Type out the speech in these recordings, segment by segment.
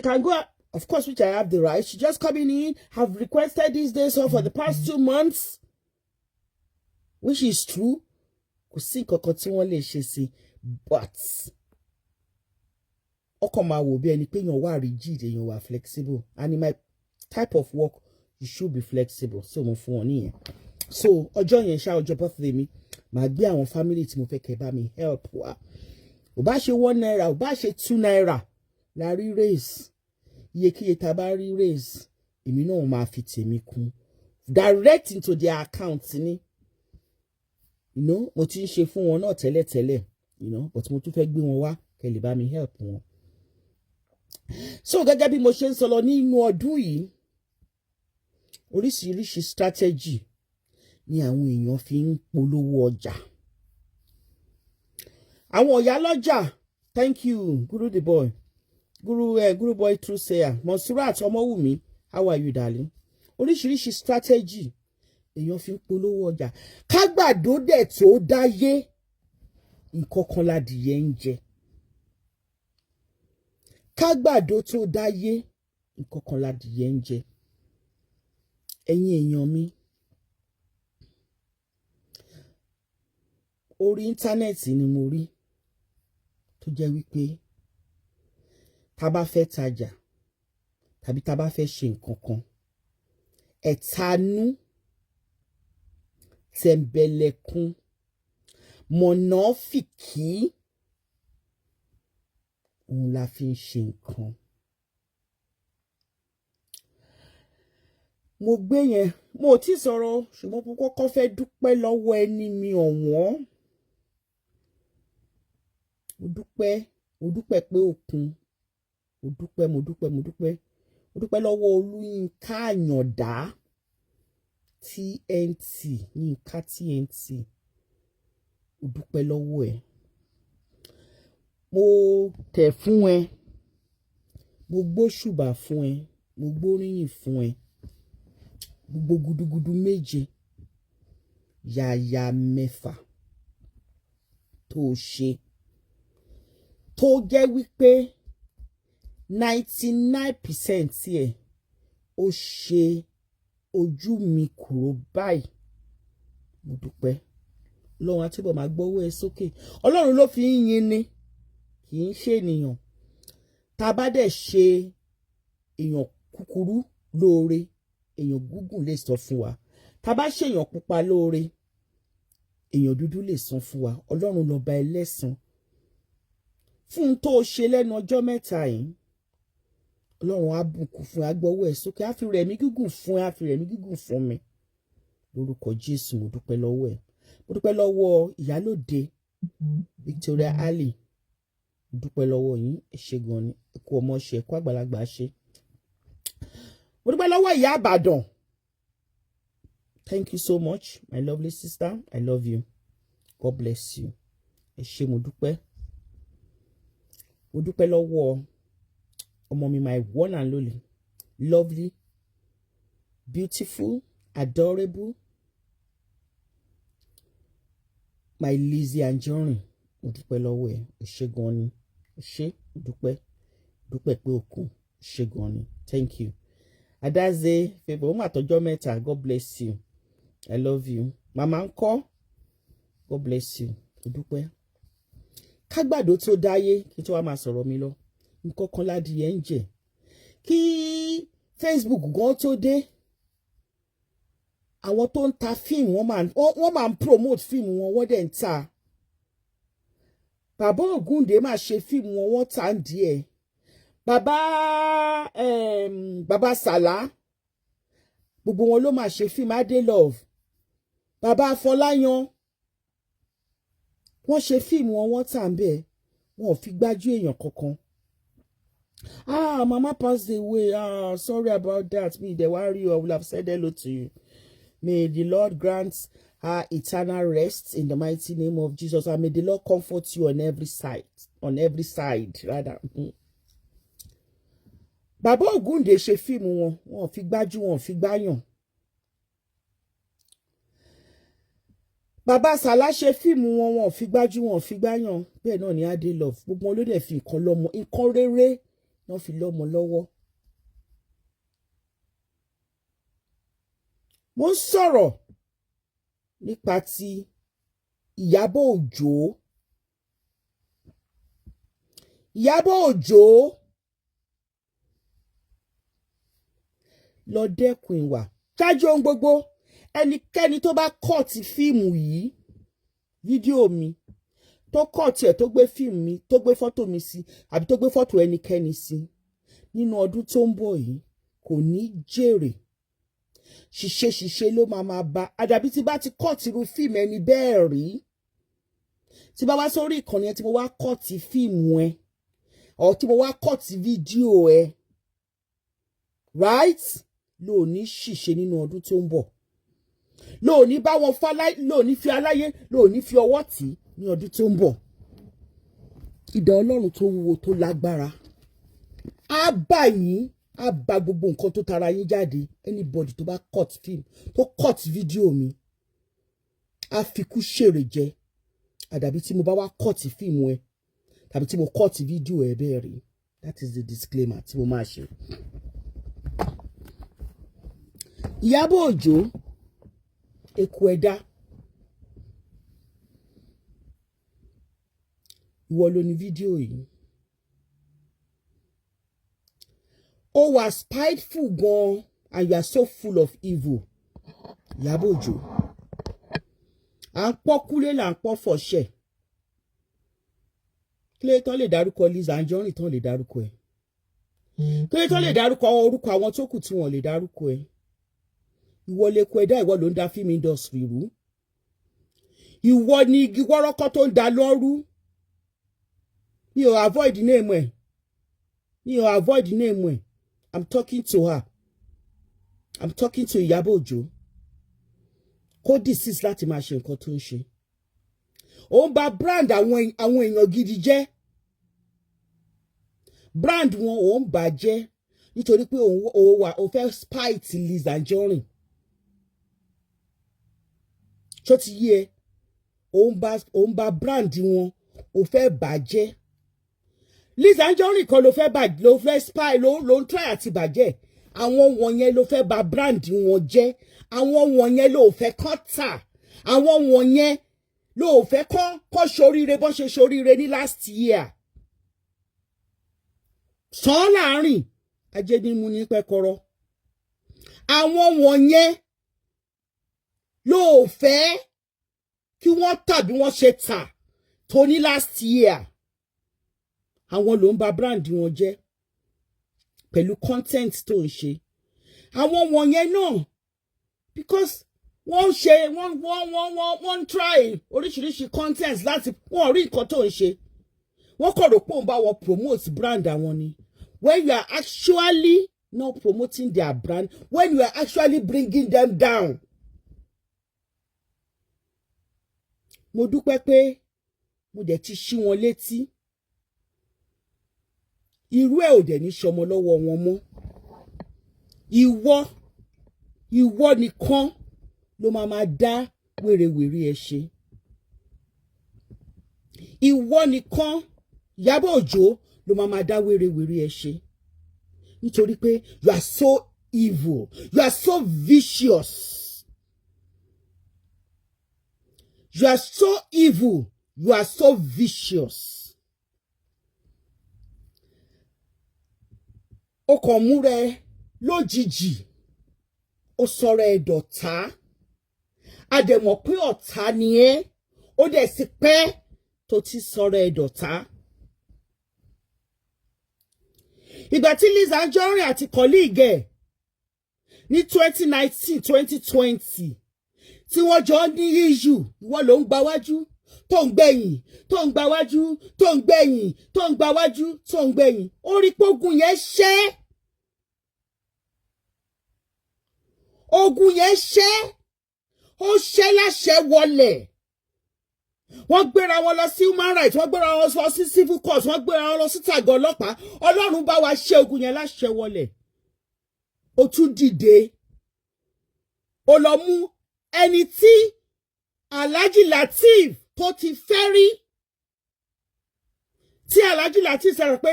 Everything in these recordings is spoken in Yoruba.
can go, of course, which I have the right. She just coming in, have requested these days off for the past 2 months, which is true. Kò sí nǹkan tí wọ́n lè ṣe sí, but ọkàn máa wò bí ẹni pé èèyàn wà rigid, èèyàn wà flexible, and in my type of work you should be flexible. So mo fún wọn nìyẹn. So ọjọ́ yẹn ṣá, ọjọ́ birthday mi, màá gbé àwọn family tí mo fẹ́ kẹ́ bá mi help wa. Ò bá ṣe 1 naira, ò bá ṣe 2 naira la rí raise, iyekíye tá bá rí raise, èmi náà máa fi tèmi kún direct into their account ni. You know, mo ti ń ṣe fún wọn náà tẹ́lẹ̀, you know, but mo tún fẹ́ gbé wọn wá kẹ́ lè bá mi help wọn. So gẹ́gẹ́ bí mo ṣe ń sọ lọ nínú ọdún yìí, oríṣiríṣi strategy ni àwọn èèyàn fi ń polówó ọjà. Àwọn ọ̀yà lọ́jà, thank you, Guru the boy. Guru boy true sayer. Monsurat Omowumi, how are you, darling? Oríṣiríṣi strategy èèyàn fi ń polówó ọjà. Kágbàdo dẹ̀ tó dáyé, nǹkan kan ládìyẹ ń jẹ. Kágbàdo tó dáyé, nǹkan kan ládìyẹ ń jẹ. Ẹ̀yin èèyàn mi, orí íńtánẹ́ẹ̀tì ni mo rí tó jẹ́ wípé tá bá fẹ́ tajà tàbí tá bá fẹ́ ṣe nǹkan kan, ẹ̀tanú, tẹ̀mbẹ̀lẹ̀kun, mọ̀nàfìkì, òun la fi ń ṣe nǹkan. Mo gbé yẹn, mo ti sọ̀rọ̀, ṣùgbọ́n mo kọ́kọ́ fẹ́ dúpẹ́ lọ́wọ́ ẹni mi ọ̀wọ́n. Mo dúpẹ́ pé òkun. Mo dúpẹ́ lọ́wọ́ Olúyinká Àyàndá TNT, Yínká TNT. Mo dúpẹ́ lọ́wọ́ ẹ̀. Mo tẹ̀ fún ẹ. Mo gbóṣùbà fún ẹ. Mo gbóríyìn fún ẹ. Gbogbo gudugudu méje, yàyà mẹ́fà tó ṣe, tó jẹ́ wípé 99% ẹ̀ ó ṣe ojú mi kúrò báyìí. Mo dúpẹ́. Ọlọ́run á túbọ̀ máa gbọ́wọ́ ẹ sókè. Ọlọ́run ló fi ń yin ni, kì í ṣe ènìyàn. Tá bá dẹ̀ ṣe èèyàn kúkúrú lóore, èèyàn gúgùn lè sọ fún wa. Tá bá ṣe èèyàn pupa lóore, èèyàn dúdú lè san fún wa. Ọlọ́run lọ́ba ẹlẹ́san. Fún tó ṣe lẹ́nu ọjọ́ mẹ́ta yìí, Ọlọ́run á bùkún fún, á gbọ́wọ́ ẹ sókè, á fi rẹ̀mí gígùn fún, á fi rẹ̀mí gígùn fún mi. Lórúkọ Jésù, mo dúpẹ́ lọ́wọ́ ẹ. Mo dúpẹ́ lọ́wọ́ Ìyálóde Victoria Ali. Mo dúpẹ́ lọ́wọ́ yín, ẹ ṣé gan ni. Ẹ kú ọmọ ṣe, ẹ kú àgbàlagbà ṣe. Mo dúpẹ́ lọ́wọ́ Ìyá Ìbàdàn. Thank you so much, my lovely sister. I love you. God bless you. Ẹ ṣé, mo dúpẹ́. Mo dúpẹ́ lọ́wọ́ ọmọ mi, my one and only, lovely, beautiful, adorable, my Lizzie Anjorin. Mo dúpẹ́ lọ́wọ́ ẹ. Ẹ ṣé gan ni. Ẹ ṣé, mo dúpẹ́. Dúpẹ́ pé òkun. Ẹ ṣé gan ni. Thank you. Adaze Favour, mo àtọjọ́ mẹ́ta. God bless you. I love you. Mama ńkọ́. God bless you. Mo dúpẹ́. Kágbàdo tó dáyé, kí tó wá máa sọ̀rọ̀ mi lọ. Nǹkan kan ládìyẹ ń jẹ. Kí Facebook gan tó dé, àwọn tó ń ta fíìmù wọ́n máa ń promote fíìmù wọn, wọ́n dẹ̀ ń ta. Bàbá Ògúndé máa ṣe fíìmù wọn, wọ́n tà ń díẹ̀. Bàbá Sàlá, gbogbo wọn ló máa ṣe fíìmù. Adé Love, Bàbá Afọláyan, wọ́n ṣe fíìmù wọn, wọ́n tà ń bẹ̀. Wọn ò fi gbájú èèyàn kankan. Mama passed away. Sorry about that. Me, the worry, I will have said hello to you. May the Lord grant her eternal rest in the mighty name of Jesus. And may the Lord comfort you on every side. On every side, rather. Bàbá Ògúndé ṣe fíìmù wọn, wọn ò fi gbájú, wọn ò fi gbáyàn. Bàbá Sàlá ṣe fíìmù wọn, wọn ò fi gbájú, wọn ò fi gbáyàn. Bẹ́ẹ̀ náà ni Adé Love. Gbogbo wọn ló dẹ̀ fi nǹkan lọ́mọ, nǹkan rere náà fi lọ́mọ lọ́wọ́. Mo ń sọ̀rọ̀ nípa ti Iyabo Ojo. Iyabo Ojo lọ dẹ́kun ìwà. Ṣáájú ohun gbogbo, ẹnikẹ́ni tó bá kọ́ọ̀tì fíìmù yìí, fídíò mi, tó kọ́ọ̀tì ẹ̀ tó gbé fíìmù mi, tó gbé fọ́tò mi sí, àbí tó gbé fọ́tò ẹnikẹ́ni sí, nínú ọdún tó ń bọ̀ yìí, kò ní jèrè. Ṣìṣe ló máa bá. Àdàbí tí bá ti kọ́ọ̀tì irú fíìmù ẹni bẹ́ẹ̀ rí, tí bá wá sórí ìkànnì ẹ tí mo wá kọ́ọ̀tì fíìmù ẹ, ọ̀ tí mo wá kọ́ọ̀tì fídíò ẹ, right? Ló ní ṣìṣe nínú ọdún tó ń bọ̀. Ló ní bá wọn ló ní fi aláyé, ló ní fi ọwọ́ tì ní ọdún tó ń bọ̀. Idà Ọlọ́run tó wúwo tó lágbára á bá yín, á bá gbogbo nǹkan tó tara yín jáde. Anybody tó bá cut film, tó cut fídíò mi, á fi kú ṣèrè jẹ. Àdàbí tí mo bá wá cut fíìmù ẹ, tàbí tí mo cut fídíò ẹ bẹ́ẹ̀ rí. That is the disclaimer tí mo máa ṣe. Iyabo Ojo, eku ẹ̀dá. Ìwọ ló ní fídíò yìí. O wà spiteful gan, and you are so full of evil. Iyabo Ojo. À ń pọ́ kúlé là ń pọ́ fọ̀ṣẹ̀. Kílé tán lè dárúkọ Liz Anjorin tán lè dárúkọ ẹ̀. Kílé tán lè dárúkọ orúkọ àwọn tó kù tí wọ́n lè dárúkọ ẹ̀. Ìwọ lè kọ ẹ̀dá, ìwọ ló ń da film industry rú. Ìwọ ni igi wọ́rọ́kọ́ tó ń da lọ́rú. Mi ò avoid name ẹ̀. Mi ò avoid name ẹ̀. I'm talking to her. I'm talking to Iyabo Ojo. Kó disease láti máa ṣe nǹkan tó ń ṣe. Ó ń ba brand àwọn èèyàn gidi jẹ́. Brand wọn ó ń bàjẹ́ nítorí pé ó fẹ́ spite Liz Anjorin. Ṣó ti yé ẹ? Ó ń ba brand wọn ó fẹ́ bàjẹ́. Liz Anjorin kan ló fẹ́ spy ló ń try àti bàjẹ́. Àwọn wọ̀nyẹn ló fẹ́ ba brand wọn jẹ́. Àwọn wọ̀nyẹn ló fẹ́ kán tà. Àwọn wọ̀nyẹn ló fẹ́ kán ṣoríire bọ́n ṣe ṣoríire ní last year. Sàn láàrin ajé ní mú ní pẹ́kọrọ. Àwọn wọ̀nyẹn ló fẹ́ kí wọ́n tà bí wọ́n ṣe tà tó ní last year. Àwọn ló ń ba brand wọn jẹ́ pẹ̀lú content tó ń ṣe. Àwọn wọ̀nyẹn náà, because wọ́n ń try oríṣiríṣi content láti wọ́n rí nǹkan tó ń ṣe. Wọ́n kọ̀ rò pé òun bá wọn promote brand àwọn ni. When you are actually not promoting their brand, when you are actually bringing them down. Mo dúpẹ́ pé mo dẹ̀ ti ṣí wọn létí. Irú ẹ̀ ò dẹ̀ ní ṣọmọ lọ́wọ́ wọn mọ́. Ìwọ nìkan ló máa dá wèrèwèrè ẹ ṣe. Ìwọ nìkan, Iyabo Ojo, ló máa dá wèrèwèrè ẹ ṣe. Nítorí pé you are so evil, you are so vicious. You are so evil, you are so vicious. Ó kàn múra ẹ lójijì, ó sọ̀rọ̀ ẹ dọ̀tá. A dẹ̀ mọ̀ pé ọ̀tá ni ẹ́, ó dẹ̀ sì pẹ́ tó ti sọ̀rọ̀ ẹ dọ̀tá. Ìgbà tí Liz Anjorin àti colleague ẹ̀ ní 2019, 2020 tí wọ́n jọ ní issue, ìwọ ló ń gba wájú tó ń gbẹ̀yìn, tó ń gba wájú tó ń gbẹ̀yìn, tó ń gba wájú tó ń gbẹ̀yìn. Ó rí pé ogun yẹn ṣẹ́. Ogun yẹn ṣẹ́. Ó ṣẹ́ láṣẹ wọlẹ̀. Wọ́n gbéra wọn lọ sí human rights, wọ́n gbéra wọn lọ sí civil court, wọ́n gbéra wọn lọ sí tàgọ́ ọlọ́pàá. Ọlọ́run bá wa ṣe ogun yẹn láṣẹ wọlẹ̀. Ó tún dìde. Ó lọ mú ẹni tí Alhaji Lateef tó ti fẹ́ rí. Tí Alhaji Lateef sọ̀rọ̀ pé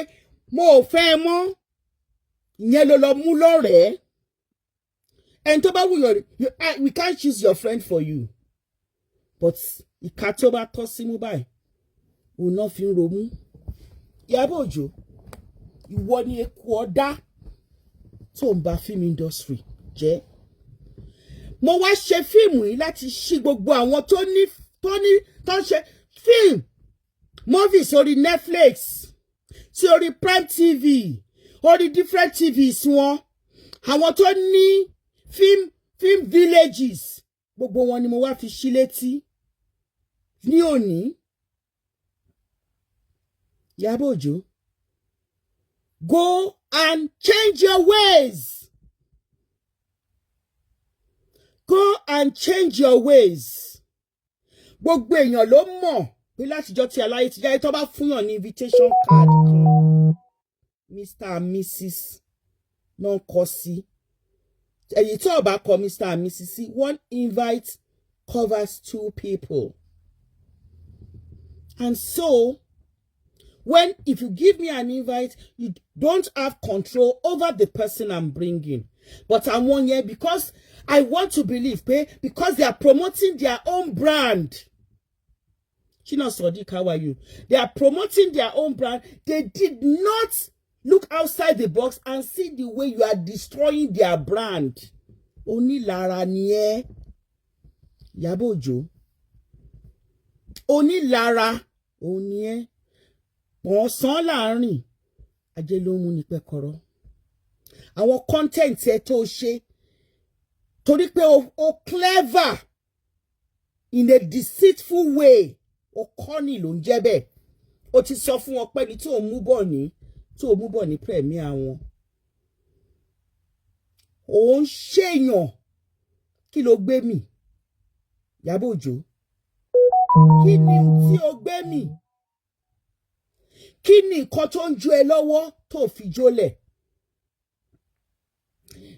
mo fẹ́ mọ́ ìyẹn ló lọ mú lọ́rẹ̀ẹ́ ẹni tó bá wù yàn we can't choose your friend for you but ìka tó bá tọ́ sí mú báyìí òun náà fi ń romú. Iyabo Ojo ìwọ ni eku ọ̀dá tó ń ba film industry jẹ́. Mo wá ṣe fíìmù yìí láti ṣí gbogbo àwọn tó ń ṣe fíìmù movies orí Netflix sí orí Prime TV orí different TVs wọn àwọn tó ní film villages gbogbo wọn ni mo wá fi ṣí létí ní òní. Iyabo Ojo, go and change your ways. Go and change your ways. Gbogbo èèyàn ló mọ̀ pé látijọ́ tí aláyé ti jáde tó bá fúnyàn ní invitation card kan Mr and Mrs náà kọ sí. Èyí tó bá kọ Mr and Mrs sí, one invite covers two people. And so if you give me an invite, you don't have control over the person I'm bringing. But I'm one here because I want to believe, because they are promoting their own brand. Chino Sodiq, how are you? They are promoting their own brand. They did not look outside the box and see the way you are destroying their brand. Oni lara niye. Iyabo Ojo. Oni lara. Oni wọ́n sán láàrin ajé ló mú ní pẹ́kọ̀rọ̀. Àwọn content ẹ tó ṣe torí pé o clever in a deceitful way o kọ́ni ló ń jẹ́ bẹ́ẹ̀. O ti sọ fún wọn pé ní tí o mú bọ̀ ní premier wọn. O ń ṣèyàn kí ló gbé mì? Iyabo Ojo. Kí ni tí o gbé mì? Kí ni nǹkan tó ń jó ẹ lọ́wọ́ tó fi jólẹ̀?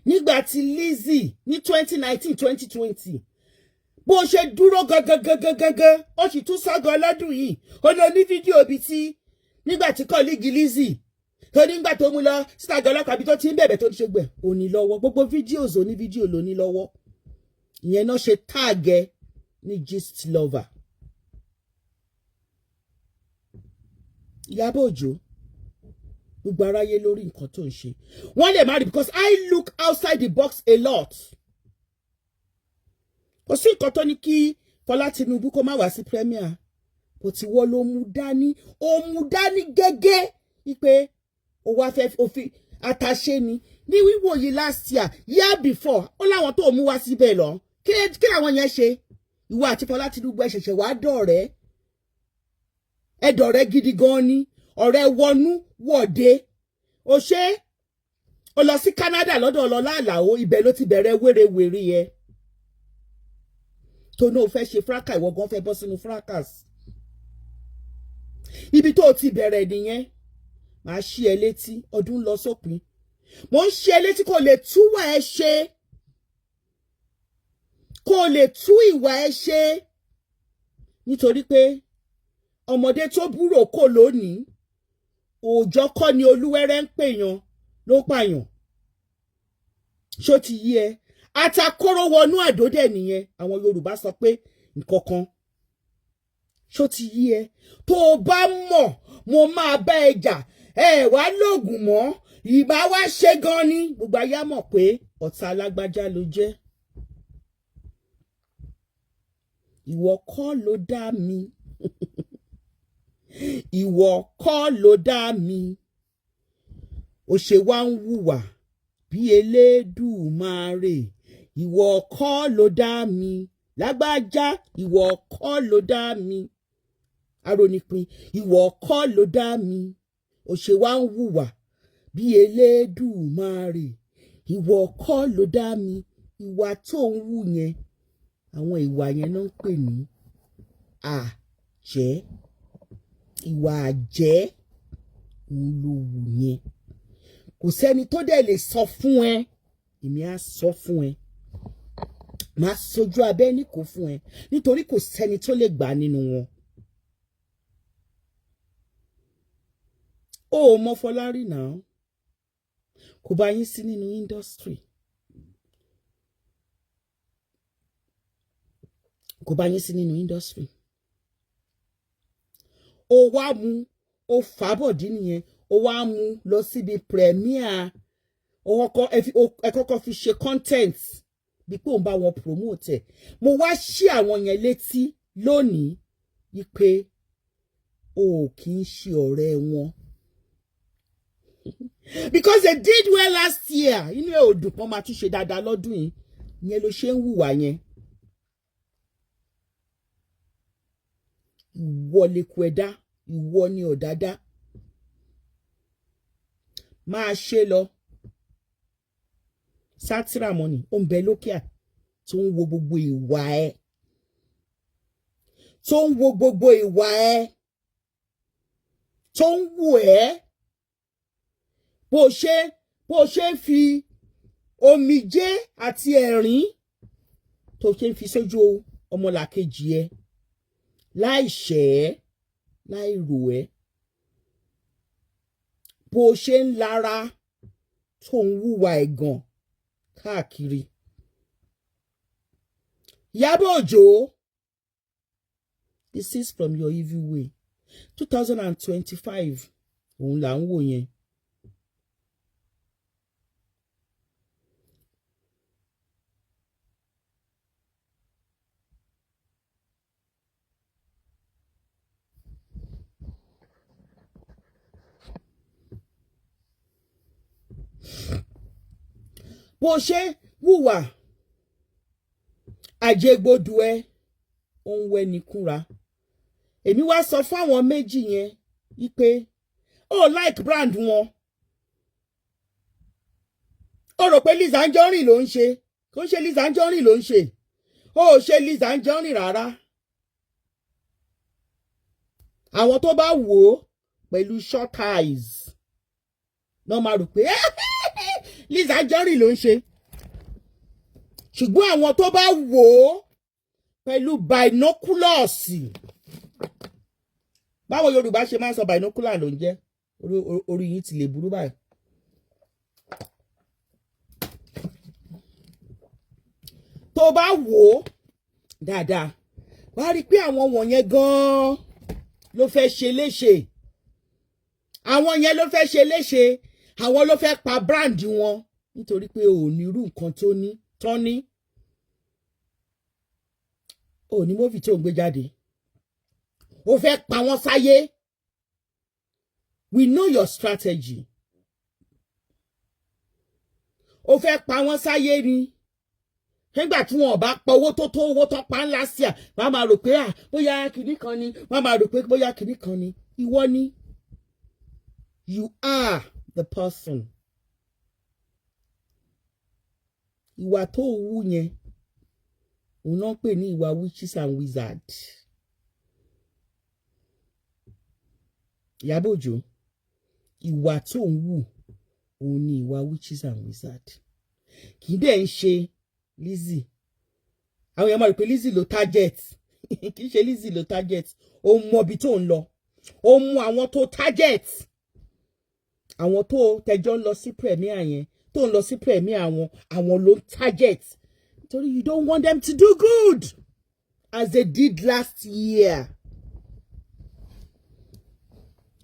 Nígbà tí Lizzy ní 2019-2020 bó ṣe dúró gangan ó sì tún sọ́gan lọ́dún yìí ó lọ ní fídíò bí tí nígbà tí kọ́lígì Lizzy tó nígbà tó mú lọ sítágà ọlọ́pàá bí tó ti ń bẹ̀bẹ̀ tó ti ṣe gbẹ̀ ó ní lọ́wọ́ gbogbo fídíòs ó ní fídíò ló ní lọ́wọ́ ìyẹn náà ṣe táàgẹ́ ní gist lover. Iyabo Ojo gbogbo aráyé lórí nǹkan tó ń ṣe wọ́n lè má rí because I look outside the box a lot. Kò sí nǹkan tó ní kí Fọlá Tinubu kó má wá sí premier kò tí wọ́n ló mú dání gẹ́gẹ́ wípé ó wá fẹ́ òfin àtàṣe ni ní wíwò yìí last year before ó láwọn tó mú wá síbẹ̀ lọ kí làwọn yẹn ṣe ìwọ àti Fọlá Tinubu ẹ ṣẹ̀ṣẹ̀ wá dọ̀rẹ́ ẹ̀dọ̀rẹ́ gidi gan ni ọ̀rẹ́ wọnú wọ̀de ó ṣe ó lọ sí Canada lọ́dọ̀ ọlọ́lá àlàó ibẹ̀ ló ti bẹ̀rẹ̀ wérewère yẹ tó náà fẹ́ ṣe fracas ìwọ gan fẹ́ bọ́ sínú fracas ibi tó ti bẹ̀rẹ̀ nìyẹn màá ṣí ẹ létí ọdún lọ sópin mo ń ṣí ẹ létí kò lè túwà ẹ ṣe kò lè tú ìwà ẹ ṣe nítorí pé ọmọdé tó búrò kò lónìí òòjọ́ kọ́ ni olúwẹ́rẹ́ ń pèèyàn ló ń pààyàn ṣó ti yí ẹ atakóró wọnú àdódẹ nìyẹn àwọn Yorùbá sọ pé nǹkan kan ṣó ti yí ẹ tó o bá mọ̀ mo máa bá ẹ jà ẹ wá lóògùn mọ́ ìbá wá ṣe gan ni gbogbo ayé mọ̀ pé ọ̀tá alágbájá ló jẹ́ ìwọ kọ́ ló dá mi ìwọ kọ́ ló dá mi ó ṣe wá ń hùwà bí Elédùmarè ìwọ kọ́ ló dá mi lágbájá ìwọ kọ́ ló dá mi arónípin ìwọ kọ́ ló dá mi ó ṣe wá ń hùwà bí Elédùmarè ìwọ kọ́ ló dá mi ìwà tó ń hù yẹn àwọn ìwà yẹn náà ń pè ní àjẹ́ ìwà àjẹ́ òun ló wù yẹn kò sẹ́ni tó dẹ̀ lè sọ fún ẹ èmi á sọ fún ẹ máa sojú abẹ́ ní kò fún ẹ nítorí kò sẹ́ni tó lè gbà nínú wọn. ó mọ Fọlárí náà kò bá yín sí nínú industry kò bá yín sí nínú industry ó wá mú ó fàbọ̀dí nìyẹn ó wá mú lọ síbi premiere ẹ kọ́kọ́ fi ṣe content bí pé òun bá wọn promote ẹ̀ mo wá ṣí àwọn yẹn létí lónìí wípé o kì í ṣe ọ̀rẹ́ wọn because they did well last year inú ẹ̀ ò dùn pọ́n máa tún ṣe dáadáa lọ́dún yìí ìyẹn ló ṣe ń hùwà yẹn ìwọ lè kú ẹ̀dá ìwọ ni ọ̀dádá máa ṣe lọ sátírà mọ́nì ó ń bẹ lókè à tó ń wo gbogbo ìwà ẹ̀ tó ń wo gbogbo ìwà ẹ̀ tó ń wù ẹ́ bó ṣe ń fi omijé àti ẹ̀rín tó ṣe ń fi sójú ọmọlàkejì ẹ láì ṣẹ̀ ẹ́ láì rò ẹ́ bó ṣe ń lara tó ń hùwà ẹ̀gàn káàkiri. Iyabo Ojo, desist from your evil way. 2025 òun là ń wò yẹn. Bó ṣe wùwà àjẹgbodù ẹ òun wẹ ní kúnra èmi wá sọ fáwọn méjì yẹn wípé ó like brand wọn ó rò pé Lizzy Anjorin ló ń ṣe kò ń ṣe Lizzy Anjorin ló ń ṣe ó ṣe Lizzy Anjorin rárá àwọn tó bá wò ó pẹ̀lú short eyes náà máa rò pé Lizzy Anjorin ló ń ṣe ṣùgbọ́n àwọn tó bá wò ó pẹ̀lú binoculars báwo Yorùbá ṣe máa ń sọ binocular ló ń jẹ́ orí yìí ti lè burú báyìí tó bá wò ó dáadáa wàá rí i pé àwọn wọ̀nyẹn gan-an ló fẹ́ ṣe léṣe àwọn yẹn ló fẹ́ ṣe léṣe àwọn ló fẹ́ pa brand wọn nítorí pé ò ní irú nǹkan tó ní ò ní mófì tó ń gbé jáde ó fẹ́ pa wọ́n sáyé we know your strategy ó fẹ́ pa wọ́n sáyé ni nígbà tí wọn bá pa owó tó owó tó pa ńlá sí à wọ́n máa rò pé bóyá kìíní kan ni wọ́n máa rò pé bóyá kìíní kan ni ìwọ ni you are the person ìwà tó wù yẹn òun náà pè ní ìwà witches and wizards. Iyabo Ojo ìwà tó ń wù òun ni ìwà witches and wizards kì í dẹ̀ ń ṣe Lizzy àwọn èèyàn máa rò pé Lizzy ló target kì í ṣe Lizzy ló target ó mọ ibi tó ń lọ ó mú àwọn tó target àwọn tó tẹjọ́ ń lọ sí premiere yẹn tó ń lọ sí premiere àwọn ló target nítorí you don't want them to do good as they did last year.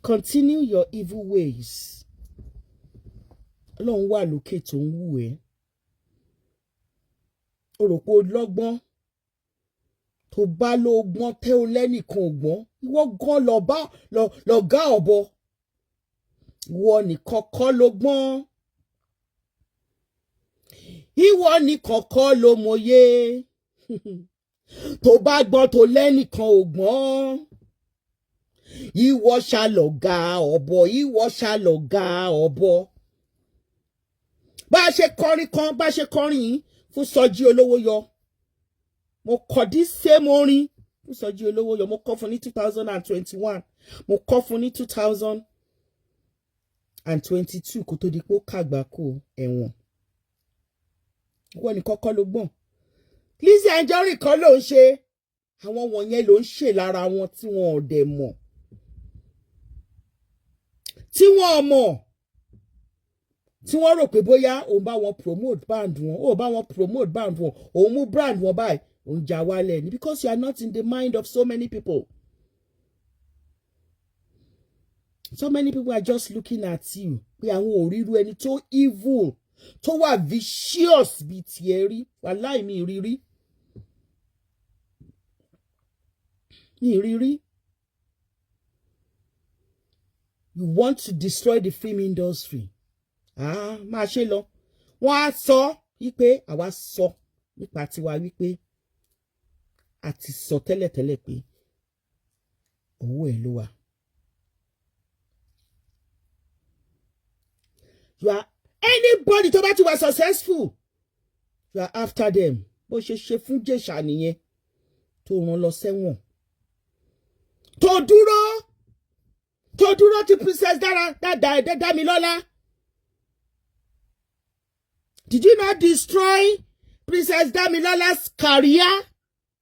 Continue your evil ways. Ọlọ́run wà lókè tó ń wù ẹ́. O rò pé o lọ́gbọ́n tó bá lọ́gbọ́n tẹ́ o lẹ́nìkan ògbọ́n ìwọ gan lọ̀gá ọ̀bọ ìwọ nìkan kọ́ ló gbọ́n ìwọ nìkan kọ́ ló mọ̀ye tó bá gbọ́n tó lẹ́nìkan ògbọ́n ìwọ ṣàlọ̀gá ọ̀bọ ìwọ ṣàlọ̀gá ọ̀bọ. Bá a ṣe kọrin yìí fún Sọjí Olówó Yọ mo kọ dí same orin fún Sọjí Olówó Yọ mo kọ fún ní 2021 mo kọ fún ní 2022 kó tó di pé ó kàgbákò ẹ̀wọ̀n. Ìwọ ni kọ́kọ́ ló gbọ́n Lizzy Anjorin kan ló ń ṣe àwọn wọ̀nyẹn ló ń ṣe lára wọn tí wọn ò dẹ̀ mọ̀ tí wọ́n mọ̀ tí wọ́n rò pé bóyá òun bá wọn promote band wọn ó bá wọn promote band wọn òun mú brand wọn báyìí òun já wálẹ̀ ni because you are not in the mind of so many people. So many people are just looking at you pé àwọn òríru ẹni tó evil tó wà vicious bíi tiẹ̀ rí wàláì mi ìrírí You want to destroy the film industry. Máa ṣe lọ. Wọ́n á sọ wípé àwa sọ nípa tiwa wípé a ti sọ tẹ́lẹ̀tẹ́lẹ̀ pé owó ẹ̀ ló wà. You are anybody tó bá ti wà successful. You are after them. Bó ṣe ṣe fún Jésà nìyẹn tó rán lọ sẹ́wọ̀n. Tó dúró ti Princess Damilola. Did you not destroy Princess Damilola's career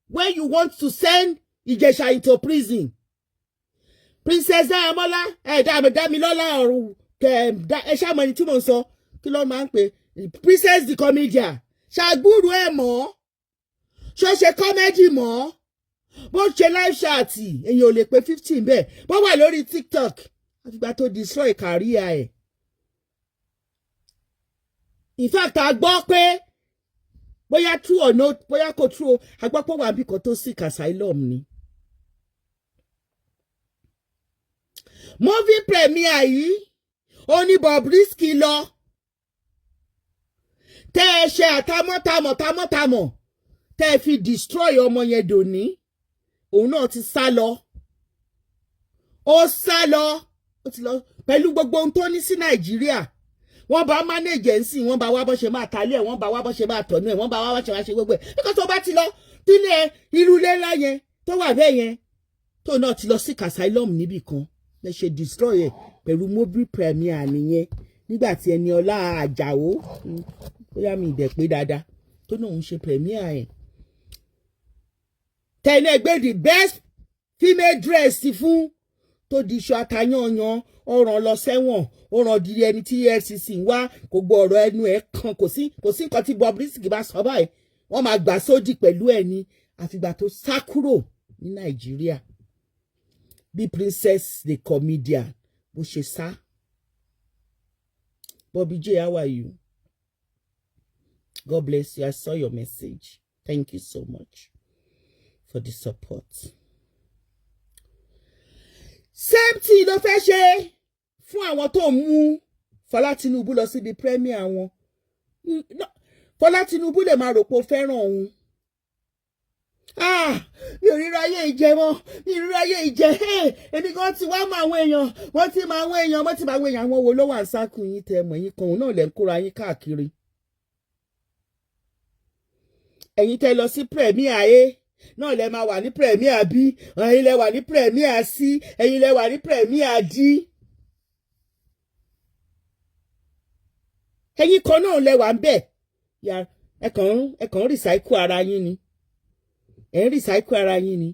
when you want to send Ijesha into prison? Princess Damilola, Damilola ṣàmọ̀ ẹni tí mò ń sọ kí ló máa ń pè Princess the comedian ṣàgbúrú ẹ̀ mọ́ ṣó ṣe comedy mọ́ bó ṣe live chat èyàn ò lè pé 15 bẹ́ẹ̀ bó wà lórí TikTok àfìgbà tó destroy career ẹ̀. In fact a gbọ́ pé bóyá true or not bóyá kò true a gbọ́ pé wà bí kan tó seek asylum ni. Movie premiere yìí ó ní Bobrisky lọ tẹ́ ẹ ṣe àtàmọ́tàmọ́ tẹ́ ẹ fi destroy ọmọ yẹn dòní òun náà ti sá lọ ó ti lọ pẹ̀lú gbogbo ohun tó ní sí Nàìjíríà wọ́n bá manage ń sìn wọ́n bá wá bó ṣe máa talé ẹ̀ wọ́n bá wá bó ṣe máa tọ̀nú ẹ̀ wọ́n bá wá bó ṣe máa ṣe gbogbo ẹ̀ nígbà tó bá ti lọ tílé irú ilé ńlá yẹn tó wà bẹ́ẹ̀ yẹn tó náà ti lọ sí asylum níbì kan lè ṣe destroy ẹ̀ pẹ̀lú movie premiere nìyẹn nígbà tí ẹni ọlá Àjàó bóyá mi ìdẹ̀ pé dáadáa tó náà ń ṣe premiere ẹ̀. Tẹ́lẹ̀ gbé the best female dress fún tó di iṣu àtàyànyàn ọ̀ràn lọ sẹ́wọ̀n ọ̀ràn di ẹni tí EFCC ń wá kò gbọ́ ọ̀rọ̀ ẹnu ẹ̀ kan kò sí nǹkan tí Bobrisky bá sọ báyìí wọ́n máa gbà sódì pẹ̀lú ẹ̀ ní àfìgbà tó sá kúrò ní Nàìjíríà bí Princess the comedian bó ṣe sá. Bobby J, how are you? God bless you. I saw your message. Thank you so much for the support. Same thing ló fẹ́ ṣe fún àwọn tó mú Fọlá Tinubu lọ síbi premier wọn. Fọlá Tinubu lè máa rò pé ó fẹ́ràn òun. Mi ò ríra ayé ìjẹ mọ́ mi ò ríra ayé ìjẹ èmi kan ti wá mọ àwọn èèyàn wọ́n ti mọ àwọn èèyàn wọ́n ti mọ àwọn èèyàn àwọn wo ló wà ń sákùn yín tẹ mọ̀ yín kan òun náà lè ń kóra yín káàkiri. Ẹ̀yin tẹ́ lọ sí premier A náà lẹ máa wà ní premier B ẹ̀yin lẹ wà ní premier C ẹ̀yin lẹ wà ní premier D. Ẹ̀yin kan náà lẹ wà ń bẹ̀ ẹ kàn recycle ara yín ni. Ẹ ń recycle ara yín ni.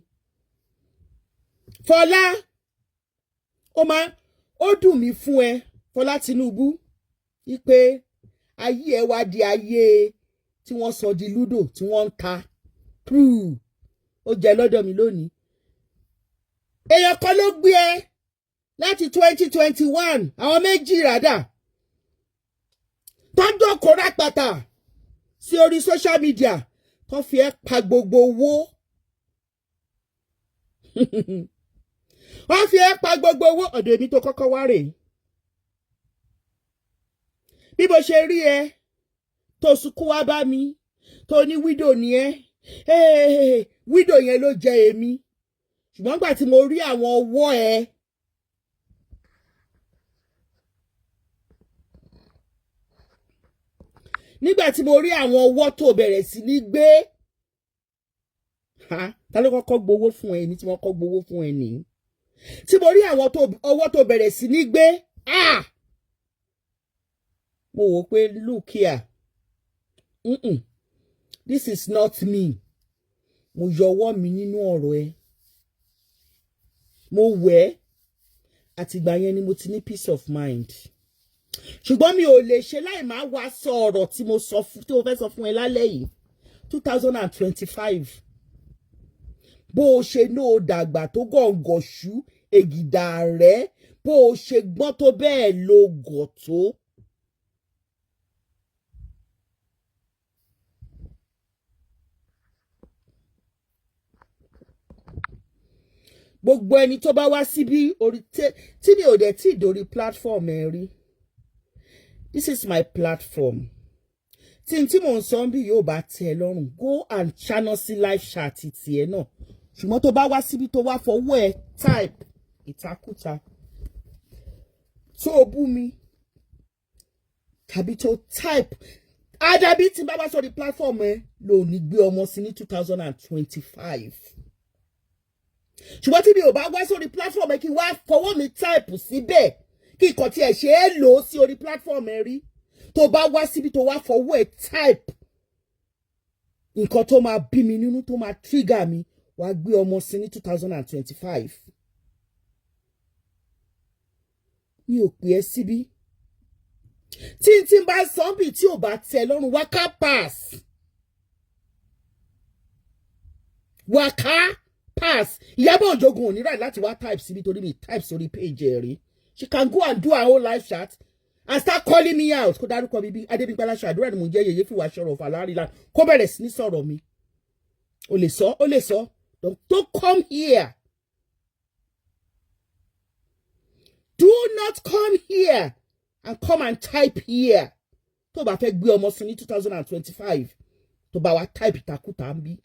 Fọlá ó dùn mí fún ẹ Fọlá Tinubu wípé ayé ẹ wá di ayé tí wọ́n sọ di ludo tí wọ́n ń ta ó jẹ lọ́dọ̀ mi lónìí. Èèyàn kan ló gbé ẹ láti 2021 àwọn méjì rádà tọ́jọ́ kó rápàtà sí orí social media tó fi ẹ́ pa gbogbo owó. Wọ́n fi ẹ́ pa gbogbo owó ọ̀dọ̀ èmi tó kọ́kọ́ wá rèé. Bí mo ṣe rí ẹ tó sunkún wá bá mi tó ní widow ni ẹ widow yẹn ló jẹ èmi ṣùgbọ́n gbà tí mo rí àwọn ọwọ́ ẹ nígbà tí mo rí àwọn ọwọ́ tó bẹ̀rẹ̀ sí ní gbé ta ló kọ́kọ́ gbowó fún ẹ ní tí wọ́n kọ́ gbowó fún ẹ nìyí tí mo rí àwọn ọwọ́ tó bẹ̀rẹ̀ sí ní gbé mo wò pé look here this is not me mo yọ ọwọ́ mi nínú ọ̀rọ̀ ẹ mo wẹ̀ àtìgbà yẹn ni mo ti ní peace of mind. Ṣùgbọ́n mi ò lè ṣe láì máa wá sọ ọ̀rọ̀ tí mo fẹ́ sọ fún ẹ lálẹ́ yìí 2025 bó o ṣe ní o dàgbà tó gọ̀ǹgọ̀ṣú ègìdà rẹ̀ bó o ṣe gbọ́n tó bẹ́ẹ̀ lo gọ̀ tó. Gbogbo ẹni tó bá wá síbí orí tí mi ò dẹ̀ tí ìdórí platform ẹ rí. This is my platform. Tí mò ń sọ bí yóò bá tẹ́ ẹ lọ́rùn, go and channel sí live chat tiẹ̀ náà. Ṣùgbọ́n tó bá wá síbí tó wá fọwọ́ ẹ type ìtakùtà tó bú mi tàbí tó type àdàbí tí bá wá sórí platform ẹ lò ní gbé ọmọ sí ní 2025. Ṣùgbọ́n tí mi ò bá wá sórí platform ẹ kí wá fọwọ́ mi type síbẹ̀ kí nǹkan tí ẹ ṣe é lò ó sí orí platform ẹ rí tó bá wá síbi tó wá fọwọ́ ẹ type nǹkan tó máa bí mi nínú tó máa trigger mi wá gbé ọmọ sí ní 2025. Mi ò pè ẹ́ síbí tí bá sọ́ńbì tí ò bá tẹ́ lọ́rùn wá ká pass Iyabo Ojo Ogun ò ní right láti wá type síbí torí mi type sórí page ẹ̀ rí. She can go and do her whole live chat and start calling me out. Kó dárúkọ mi bí Adébímpé Aláṣàdúrà ni mo jẹ́ yèyé fìwà ṣọ̀rọ̀ fàlárìlà kó bẹ̀rẹ̀ sí ní sọ̀rọ̀ mi. O lè sọ. Don't come here. Do not come here and come and type here. Tó bá fẹ́ gbé ọmọ sí ní 2025. Tó bá wá type ìtakùtà ń bí.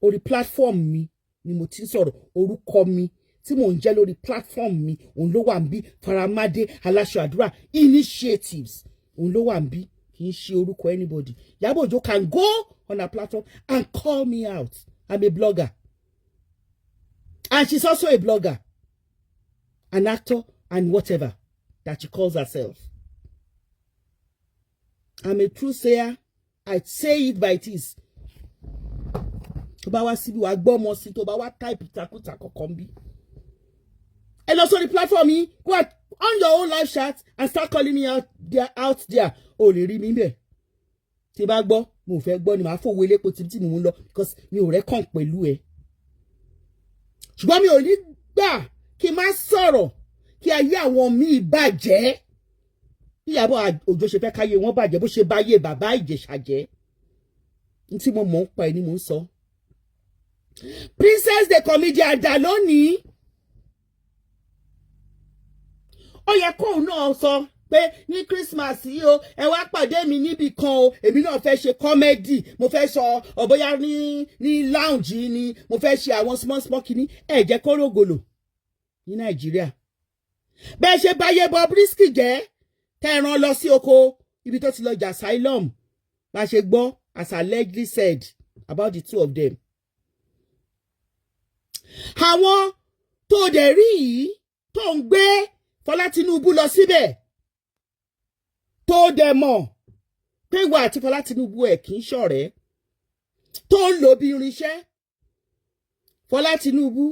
Orí platform mi ni mo ti ń sọ̀rọ̀ orúkọ mi tí mò ń jẹ́ lórí platform mi òun ló wà ń bí Faramade Aláṣàdúrà initiatives òun ló wà ń bí kì í ṣe orúkọ anybody. Iyabo Ojo can go on a platform and call me out. I'm a blogger and she's also a blogger, an actor and whatever that she calls herself. I'm a true sayer. I say it by it is. Tó bá wá síbí wá gbọ́ ọmọ sí tó bá wá type ìtakùtà kọ̀ọ̀kan bí. Ẹ lọ sórí platform yìí, go on your own live chat and start calling me out there. O lè rí mi bẹ́ẹ̀. Tí bá gbọ́, mo fẹ́ gbọ́ ni màá fòwe lépo tí mo ń lọ because mi ò rẹ́kàn pẹ̀lú ẹ. Ṣùgbọ́n mi ò ní gbà kí n má sọ̀rọ̀ kí ayé àwọn míì bàjẹ́. Bí Iyabo Ojo ṣe fẹ́ káyé wọn bàjẹ́ bó ṣe báyé bàbá Ìjẹ̀ṣà jẹ́. Tí mo mọ̀ ń pa ẹ ni mo ń sọ. Princess the comedian dà lónìí. Ó yẹ kóun náà sọ pé ní Christmas yìí o ẹ wá pàdé mi níbì kan o èmi náà fẹ́ ṣe comedy mo fẹ́ sọ ọ̀bọ̀yá ní lounge ni mo fẹ́ ṣe àwọn small kìíní ẹ jẹ́ kó rògòlò ní Nàìjíríà. Bẹ́ẹ̀ ṣe báyé Bobrisky jẹ́ tẹ́ran lọ sí oko ibi tó ti lọ jà asylum bá ṣe gbọ́ as allegedly said about the two of them. Àwọn tó dẹ̀ rí yìí tó ń gbé Fọlá Tinubu lọ síbẹ̀ tó dẹ̀ mọ̀ pé ìwà àti Fọlá Tinubu ẹ̀ kì í ṣọ̀rẹ́ tó ń lò bí irinṣẹ́ Fọlá Tinubu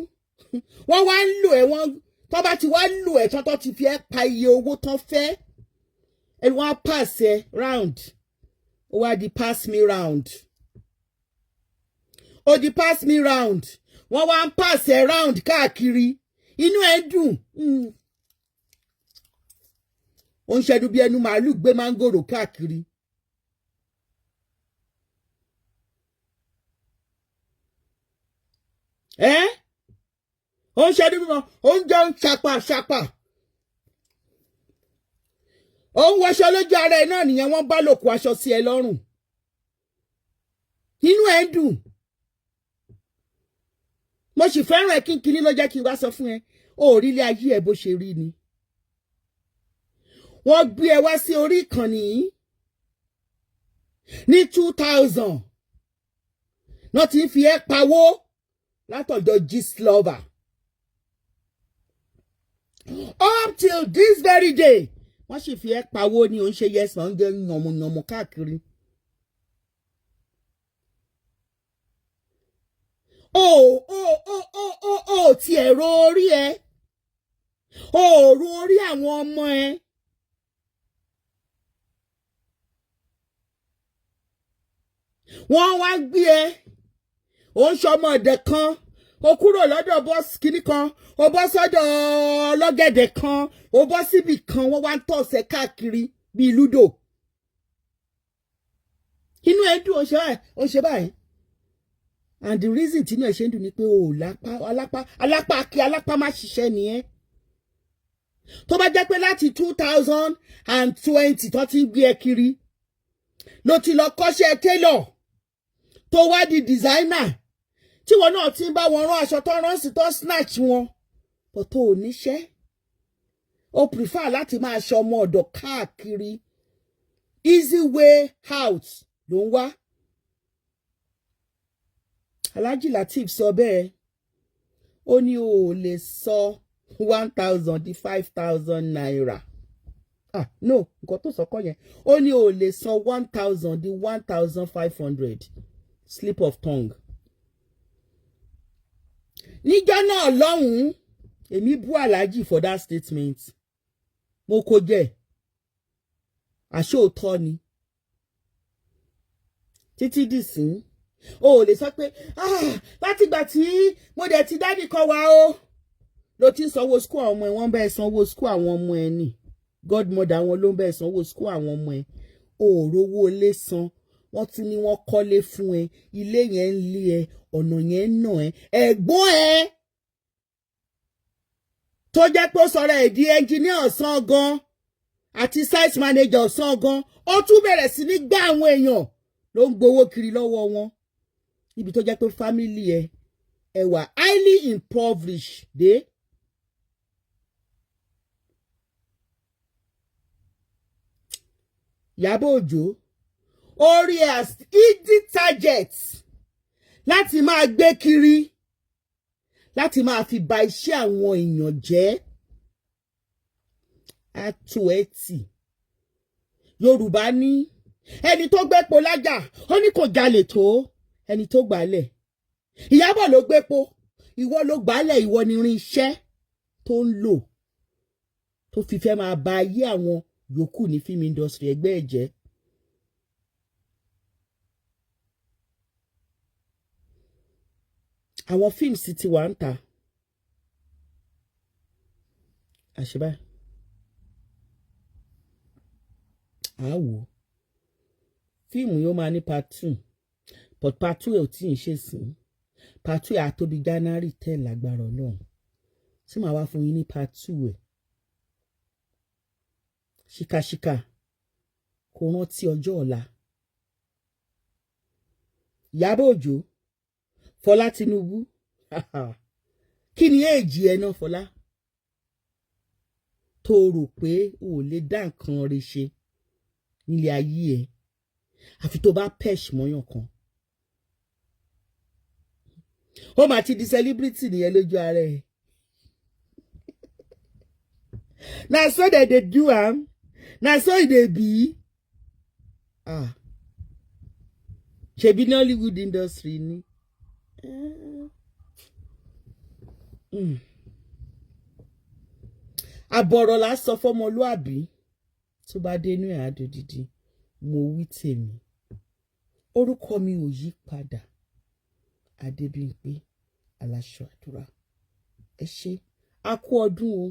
wọ́n wá ń lò ẹ̀ wọ́n tó bá ti wá lò ẹ̀ tó ti fi ẹ́ pa iye owó tán fẹ́ ẹ̀ wọ́n á pass ẹ̀ round ó wá di pass me round ó di pass me round wọ́n wá ń pass ẹ̀ round káàkiri inú ẹ̀ dùn ó ń ṣẹ́dú bí ẹnu màálù gbé mángòrò káàkiri. Ó ń ṣẹ́dú bí wọn ó ń jẹun ṣàpà ó ń wọṣọ lójú ara ẹ̀ náà nìyẹn wọ́n bá lòkù aṣọ sí ẹ lọ́rùn inú ẹ̀ dùn. Mo sì fẹ́ràn ẹ kínkínní ló jẹ́ kí n wá sọ fún ẹ ó rí ilé ayé ẹ bó ṣe rí ni. Wọ́n gbé ẹ wá sí orí ìkànnì ní 2000 náà ti ń fi ẹ́ pawó látọ̀dọ̀ Gistlover up till this very day wọ́n sì fi ẹ́ pawó ní òun ṣe yẹsàn ń jẹ́ yànmùyànmù káàkiri. ó ti ẹ̀rọ orí ẹ òòrùn orí àwọn ọmọ ẹ. Wọ́n wá gbé ẹ ó ń ṣọmọ ọ̀dẹ̀ kan ó kúrò lọ́dọ̀ bọ́ọ̀sì kìíní kan ó bọ́ sọ́dọ̀ ọlọ́gẹ̀dẹ̀ kan ó bọ́ síbì kan wọ́n wá ń tọ̀sẹ̀ káàkiri bíi lúdò. Inú ẹ dùn ó ṣe báyìí and the reason tí inú ẹ ṣe ń dùn ni pé o alápá má ṣiṣẹ́ nìyẹn. Tó bá jẹ́ pé láti 2020 tó ti ń gbé ẹ kiri ló ti lọ kọ́ṣẹ́ tailor tó wá di designer tí wọn náà ti ń bá wọn rán aṣọ tó rán sí tó snatch wọn but tó ò níṣẹ́ ó prefer láti máa ṣe ọmọ ọ̀dọ̀ káàkiri easy way out ló ń wá. Alhaji Lateef sọ bẹ́ẹ̀ ó ní o ò lè sọ 1,000 di 5,000 naira. No nǹkan tó sọ kọ́ yẹn ó ní o ò lè san 1,000 di 1,500 slip of tongue. Níjọ́ náà lọ́hùn-ún èmi bú Alhaji for that statement mo kò jẹ́ àṣóòtọ́ ni títí dìsín o ò lè sọ pé látìgbà tí mo dẹ̀ ti dádì kọ́ wa o ló ti ń sanwó school àwọn ọmọ ẹ̀ wọ́n bẹ́ẹ̀ sanwó school àwọn ọmọ ẹ̀ ni Godmother wọn ló ń bẹ́ẹ̀ sanwó school àwọn ọmọ ẹ̀ o ò rówó ilé san wọ́n tún ní wọ́n kọ́lé fún ẹ ilé yẹn ń lé ẹ ọ̀nà yẹn ń nà ẹ ẹ̀gbọ́n ẹ tó jẹ́ pé ó sọ̀rọ̀ ẹ̀ di engineer ọ̀sán gan àti site manager ọ̀sán gan ó tún bẹ̀rẹ̀ sí ní gbá àwọn èèyàn ló ń gbowó kiri lọ́wọ́ wọn níbi tó jẹ́ pé family ẹ wà highly impoverished dé. Iyabo Ojo orí ẹ as easy target láti máa gbé kiri láti máa fi ba iṣẹ́ àwọn èèyàn jẹ́ àtò ẹtì. Yorùbá ní ẹni tó gbépo lájà ó ní kò jalè tó ẹni tó gbálẹ̀. Iyabo ló gbépo ìwọ ló gbálẹ̀ ìwọ ni irinṣẹ́ tó ń lò tó fi fẹ́ máa ba ayé àwọn yòókù ní film industry ẹgbẹ́ ẹ̀ jẹ́. Àwọn films ti wà ń ta àṣìbá àwò fíìmù yóò máa ní part 2 but part 2 ẹ̀ ò tí ì ṣe sìn part 2 àtóbi January 10 lágbára Ọlọ́run tí màá wá fún yín ní part 2 ẹ̀ ṣíkàṣíkà kò rántí ọjọ́ ọ̀la. Iyabo Ojo Fọlá Tinubu kí ni èjì ẹ náà Fọlá tó rò pé o ò lè dá nǹkan rẹ̀ ṣe nílé ayé ẹ àfi tó bá pesh mọ́yàn kan ó mà ti di celebrity nìyẹn lójú ara ẹ. Na so they dey do am na so e dey be. Ṣebí Nollywood industry ni. Àbọ̀rọ̀ la sọ fọmọlúàbí tó bá dé inú ẹ̀ àdòdìdì mo wí tèmi orúkọ mi ò yí padà Adébímpé Aláṣọ Àdúrà ẹ ṣé a kú ọdún o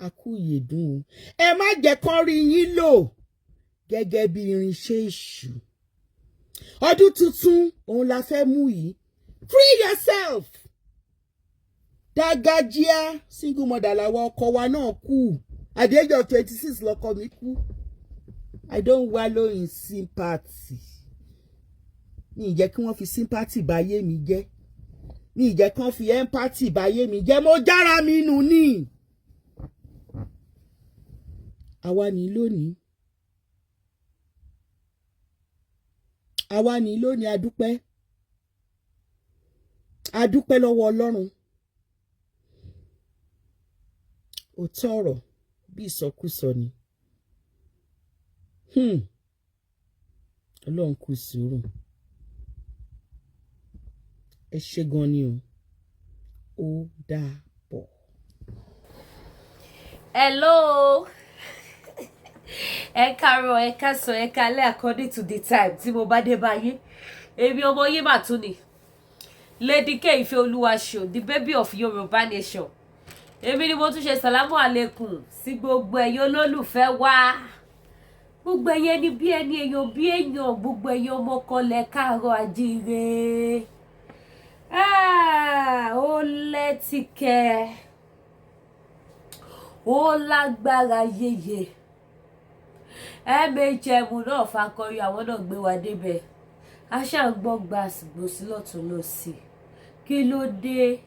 a kú ìyèdún o ẹ má jẹ́ kán rí yín lò gẹ́gẹ́ bí irinṣẹ́ èṣù. Ọdún tuntun òun la fẹ́ mú yìí free yourself. Dágájíá single mother làwọn ọkọ wa náà kú at the age of 26 lọkọ mi kú. I don't wallow in sympathy. Mi ìjẹ́ kí wọ́n fi sympathy báyé mi jẹ́ mi ìjẹ́ kí wọ́n fi empathy báyé mi jẹ́ mo jára mi nù ní. Àwa ní lónìí adúpẹ́ lọ́wọ́ Ọlọ́run. Òótọ́ ọ̀rọ̀ bí ìsọkúsọ ni. Ọlọ́run kú sùúrù. ẹ ṣé gan ni o. Ó dàbọ̀. Hello. Ẹ káàárọ̀, ẹ káàsán, ẹ káalẹ́ according to the time tí mo bá dé báyé. Èmi ọmọ yín mà tún ni. Lady K Ifeoluwasho, the baby of Yorùbá nation. Èmi ni mo tún ṣe sàlámù àlékún sí gbogbo ẹ̀yin olólùfẹ́ wa. Gbogbo ẹ̀yin ni bí ẹni èèyàn bí èèyàn, gbogbo ẹ̀yin ọmọ kọlẹ̀ káàárọ̀ àjíire. Ó lẹ́tìkẹ́. Ó lágbára yeye. MHM náà fakọyọ àwọn náà gbé wa débẹ̀. A ṣáà ń gbọ́ gbàsìgbòsí lọ́tún lọ́sì. Kí ló dé?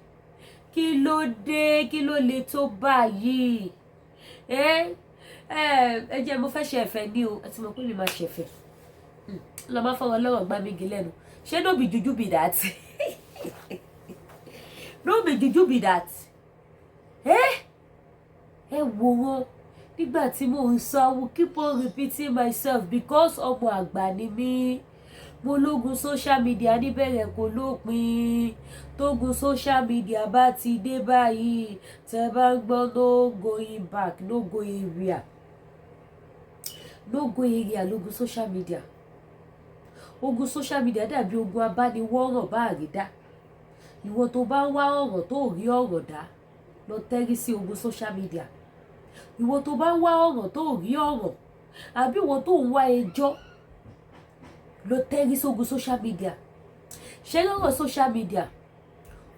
Kí ló dé? Kí ló le tó báyìí? Ẹ jẹ́ mo fẹ́ ṣe ẹ̀fẹ̀ ní o. Ẹ ti mọ̀ pé mi máa ṣe ẹ̀fẹ̀. Lọ máa fọwọ́ lọ́rọ̀ gbá mi gé lẹ́nu. Ṣé no be juju be that? No be juju be that? Ẹ wo wọn. Nígbà tí mò ń sọ, I will keep on repeating myself because ọmọ àgbà ni mí. Mo lógun social media níbẹ̀rẹ̀ kò lópin. Tógun social media bá ti dé báyìí, tẹ́ bá ń gbọ́ no going back, no go area. No go area lógun social media. Ogun social media dàbí ogun abániwọ́ràn bá àrídá. Ìwọ tó bá ń wá ọ̀rọ̀ tó rí ọ̀rọ̀ dá, lọ tẹ́rí sí ogun social media. Ìwọ tó bá ń wá ọ̀rọ̀ tó rí ọ̀rọ̀, àbí ìwọ tó ń wá ẹjọ́, lọ tẹ́rí sí ogun social media. Ṣé lọ́rọ̀ social media,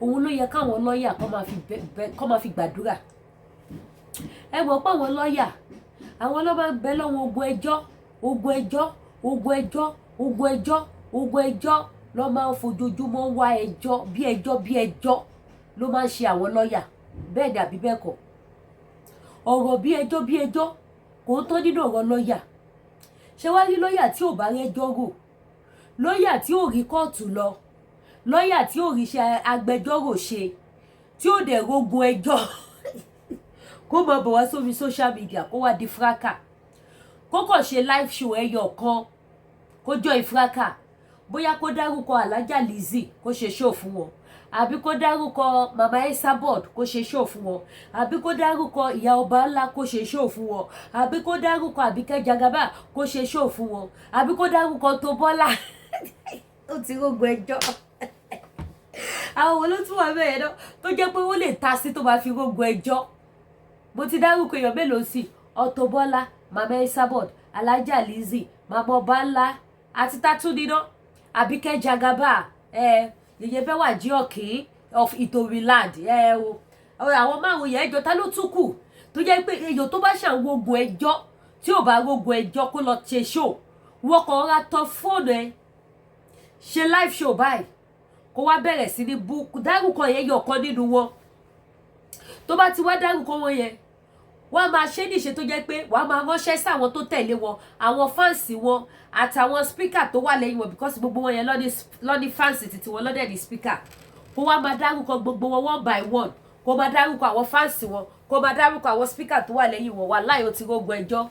òun ló yẹ káwọn lọ́ọ̀yà kọ́ máa fi gbàdúrà. Ẹ mọ̀ pé àwọn lọ́ọ̀yà, àwọn ló máa ń bẹ lọ́wọ́ ogun ẹjọ́, ogun ẹjọ́, ogun ẹjọ́, ogun ẹjọ́, ogun ẹjọ́ ló máa ń fojoojúmọ́ wá ẹjọ́ bí ẹjọ́ ló máa ń ṣe àwọn lọ́ọ̀yà. Bẹ́ẹ̀ ni àbí bẹ́ẹ̀ kọ́? Ọ̀rọ̀ bí ẹjọ́ kò ń tán nínú ọ̀rọ̀ lọ́ọ̀yà. Ṣé wá rí lọ́ọ̀yà tí ò bá rẹ́jọ́ rò, lọ́ọ̀yà tí ò rí kóòtù lọ, lọ́ọ̀yà tí ò rí ṣe agbẹjọ́rò ṣe, tí ò dẹ̀ rogun ẹjọ́ kó máa bọ̀ wá sórí social media kó wá di fraka, kó kàn ṣe live show ẹyọ kan kó jọ ìfraka, bóyá kó dárúkọ Alájà Lizzy kó ṣe show fún wọn, àbí kó dárúkọ mama Esabod kó ṣe show fún wọn, àbí kó dárúkọ ìyá ọba ńlá kó ṣe show fún wọn, àbí kó dárúkọ Àbíkẹ́ Jagaba kó ṣe show fún wọn, àbí kó dárúkọ tó Bọ́lá ó ti rógun ẹjọ́. Àwọn wo ló tún wà bẹ́ẹ̀ náà tó jẹ́ pé ó lè ta sí tó máa fi rógun ẹjọ́? Mo ti dárúkọ èèyàn mélòó sí? Auto Bọ́lá, mama Esabod, Alájà Lizzy, mama ọba ńlá àti tátúndínà Àbíkẹ́ Jagaba, yèyé bẹ́ẹ̀ wà jí ọ̀kìn of Ìtòrí land. Àwọn márùn yẹn ẹjọ́ ta ló tún kù tó jẹ́ pé èèyàn tó bá ṣàwọn ogun ẹjọ́ tí ò bá rogun ẹjọ́ kó lọ ṣe show, wọ́n kàn ra tọ fóònù ẹ ṣe live show báyìí kó wá bẹ̀rẹ̀ sí ní dárúkọ yẹn yọ ọ̀kan nínú wọn. Tó bá ti wá dárúkọ wọn yẹn, wọ́n máa ṣe níṣe tó jẹ́ pé wọ́n máa ránṣẹ́ sí àwọn tó tẹ̀lé wọn, àwọn fáǹsì wọn àtàwọn speaker tó wà lẹ́yìn wọn, because gbogbo wọn yẹn lọ́ní fáǹsì títí wọn lọ́dẹ̀ ní speaker. Kó wá máa dárúkọ gbogbo wọn one by one, kó máa dárúkọ àwọn fáǹsì wọn, kó máa dárúkọ àwọn speaker tó wà lẹ́yìn wọn. Wàláhì ó ti rógun ẹjọ́.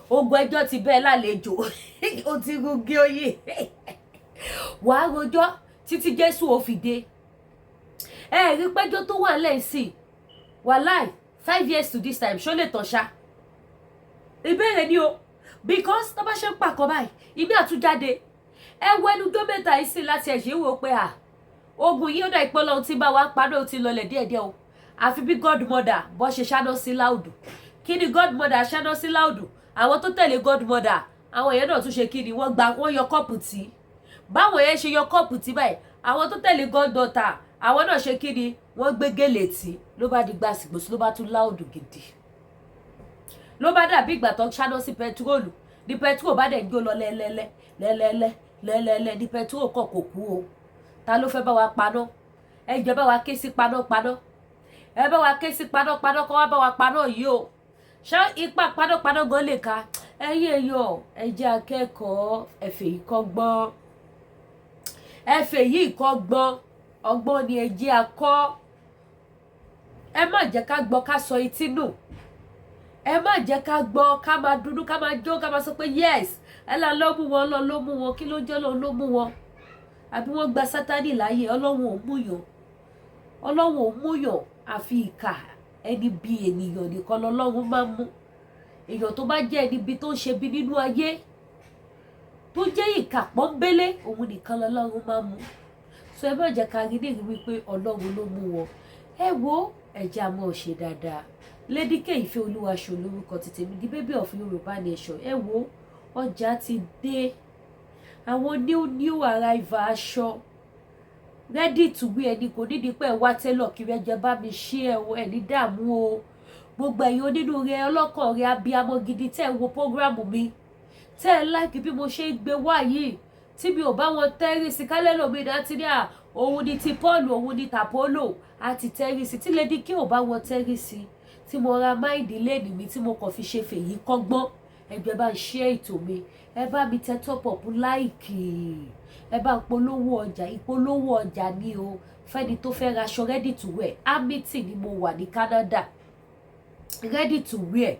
Ogun ẹjọ́ ti bẹ́ẹ̀ lálejò ó ti rúgí oyè. Wàá rojọ́ títí Jésù ó fi dé. Rí pẹ́jọ́ tó wà lẹ́yìn sí wàláhì 5 years to this time ṣó lè tàn ṣá? Ìbéèrè ni o, because tó bá ṣe ń pàkọ́ báyìí ìmí àtújáde. Wo ẹnu tó mẹ́ta yìí sí láti ẹ̀ṣẹ̀ wò pé ogun yìí ó dà ìpọ́nlọ́ ohun tí bá wa parí ó ti lọlẹ̀ díẹ̀díẹ̀ o. Àfi bí Godmother bọ́ ṣe ṣáná sí láùdù. Kí ni Godmother ṣáná sí láùdù? Àwọn tó tẹ̀lé Godmother, àwọn yẹn náà tún ṣe kí ni wọ́n yọ kọ́ọ̀pù tí. Báwọn yẹn ṣe yọ kọ́ọ̀pù tí báyìí, àwọn tó tẹ̀lé Goddaughter, àwọn náà ṣe kí ni wọ́n gbé gèlè tí. Ló bá di gbàsìgbòsí, ló bá tún láùdù gidi. Ló bá dàbí ìgbà tó ń ṣáná sí pẹtiróòlù, ní pẹtiróòlù bá dẹ̀ ń jó lọ lẹ́lẹ́lẹ́ ní pẹtiróòlù kọ̀ kò kú o. Ta ló fẹ́ bá wa paná? Ẹ jẹ́ bá wa ké sí panápaná. Ẹ bá wa ké sí panápaná kó wá bá wa paná yìí o. Ṣé ipa panápaná gan lè ka? Ẹ̀yin èèyàn, ẹ jẹ́ akẹ́kọ̀ọ́ ẹ̀fẹ̀ yìí kọ́gbọ́n. Ẹ̀fẹ̀ yìí kọ́gbọ́n. Ọgbọ́n ni ẹ jẹ́ akọ́. Ẹ má jẹ́ ká gbọ́ ká sọ etí nù. Ẹ má jẹ́ ká gbọ́ ká máa dúdú ká máa jó ká máa sọ pé yes ẹ là ló mú wọn, lọ ló mú wọn, kí ló jẹ́ lọ ló mú wọn. àbí wọ́n gba Sátánì láàyè. Ọlọ́run ò múyàn àfi ìkà ẹni bí ènìyàn nìkan lọ́lọ́run máa ń mú. Èèyàn tó bá jẹ́ ẹni bí tó ń ṣe bí nínú ayé tó jẹ́ ìkà pọ́nbélé, òun nìkan lọ́lọ́run máa ń mú. So ẹ má jẹ́ ká rí nìyí wípé Ọlọ́run ló mú wọn. Ẹ wo ẹ̀jẹ̀ a máa ṣe dáadáa. Lady K Ìfẹ́ Olúwaṣọ lórúkọ ti tèmi, the baby of Yorùbá nation. Ẹ wo ọjà ti dé, àwọn new arrival aṣọ ready to wear ẹni kò nídìí pé wá tẹ́lọ̀ kiri ẹjẹ bá mi ṣí ẹ o, ẹni dààmú o. Gbogbo ẹ̀yin onínúure ọlọ́kàn rẹ abiyamọ gidi tẹ́ ẹ wo program mi, tẹ́ ẹ like bí mo ṣe ń gbé wá yìí, tí mi ò bá wọn tẹ́rì sí kálẹ̀ lómi náà ti ní òun ni ti Paul, òun ni tàpólò àti tẹ́rì sí, tí Lady K ò bá wọn tẹ́rì sí, tí mo ra máìdì lẹ́nìí mi tí mo kàn fi ṣe fèyí kọ́gbọ́n, ẹgbẹ́ bá ń ṣe ètò mi, ẹ bá mi tẹ top up láìkì, ẹ bá ń polówó ọjà, ìpolówó ọjà ni o, fẹ́ni tó fẹ́ raṣọ ready to wear. Amity ni mo wà ní Canada, ready to wear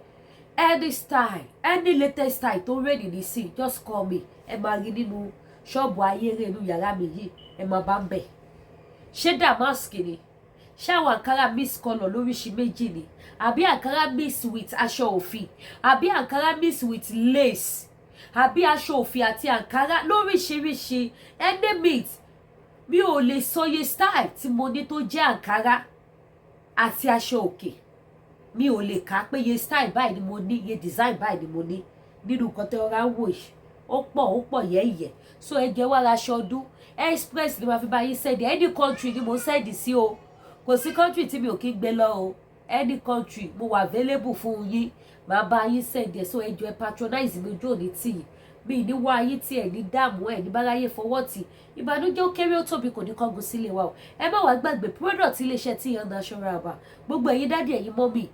any style, any latest style tó rẹ́ni ní sí, just call me. Ẹ máa rí nínú ṣọ́ọ̀bù ayére inú yàrá mi yìí, ẹ máa bá ń bẹ̀. Ṣé damask ni, ṣé àwọn àǹkárá mix color lóríṣi méjì ni, àbí àǹkárá mix with aṣọ òfì, àbí àǹkárá mix with lace, àbí aṣọ òfì àti àǹkárá lóríṣiríṣi, any mix. Mi ò lè sọye style tí mo ní tó jẹ́ àǹkárá àti aṣọ òkè. Mi ò lè kà pé iye style báyìí ni mo ní, iye design báyìí ni mo ní nínú nǹkan tẹ́ ọ̀rá wò yìí. Ó pọ̀ yẹ́yẹ́. So ẹ jẹ́ wá raṣọ ọdún express ni màá fi bá yín sẹ́ẹ̀dì, any country ni mo sẹ́ẹ̀dì sí o. Kò sí country tí mi ò kí gbé lọ o. Any country mo wà available fún yín, màá bá yín sẹ́ẹ̀dì. So ẹ jọ̀ọ́ ẹ patronize mi ojú òní tì yín. Mi ní wá ayé tí ẹ̀ ní dààmú ẹ̀ ní báráyé fọwọ́ tì. Ìbànújẹ́ ó kéré ó tóbi kò ní kángun sílé wa o. Ẹ má wá gbàgbé product iléeṣẹ́ tí yan national àbá. Gbogbo ẹ̀yin dádì ẹ̀yin mọ́mì.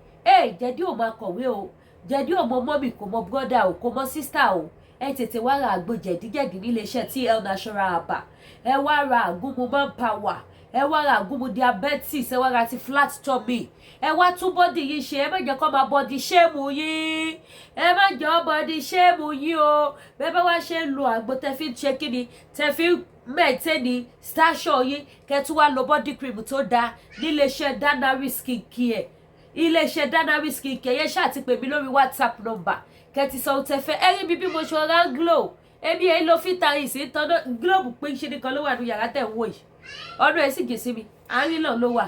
Jẹ̀dí ò máa kọ̀wé o. Jẹ̀dí ò mọ mọ́mì kò mọ brother o, kò mọ sister o. Ẹ tètè wá ra àgbo jẹ̀díjẹ̀dí níléeṣẹ́ tí yan national àbá. Ẹ wá ra àgúnmu manpower. Ẹ wá ra àgúnmu diabetes. Ẹ wá ra ti flat tummy. Ẹ wá tún body yín ṣe. Ẹ má jẹ́ kó máa body shame yín. Ẹ má jẹ́ body shame yín o. Bẹ́ẹ̀ bá wá ṣe ń lo àgbo tẹ́ fi ń ṣe kíni, tẹ́ fi ń maintain station yín, kẹ́ tún wá lo body cream tó dáa níléeṣẹ́ Danari Skin Care. Iléeṣẹ́ Danari Skin Care yẹn ṣáà ti pè mí lórí WhatsApp number. Kẹ́ ti sọ tẹ́ fẹ́. Ẹ rí bí mo ṣe ra glow. Èmi ẹ lo fitarin sí tọ́nà globe pé ṣe nìkan ló wà ní yàrá tẹ̀ ń wò yìí. Ọdún ẹ sì gè sí mi. Àárín náà ló wà.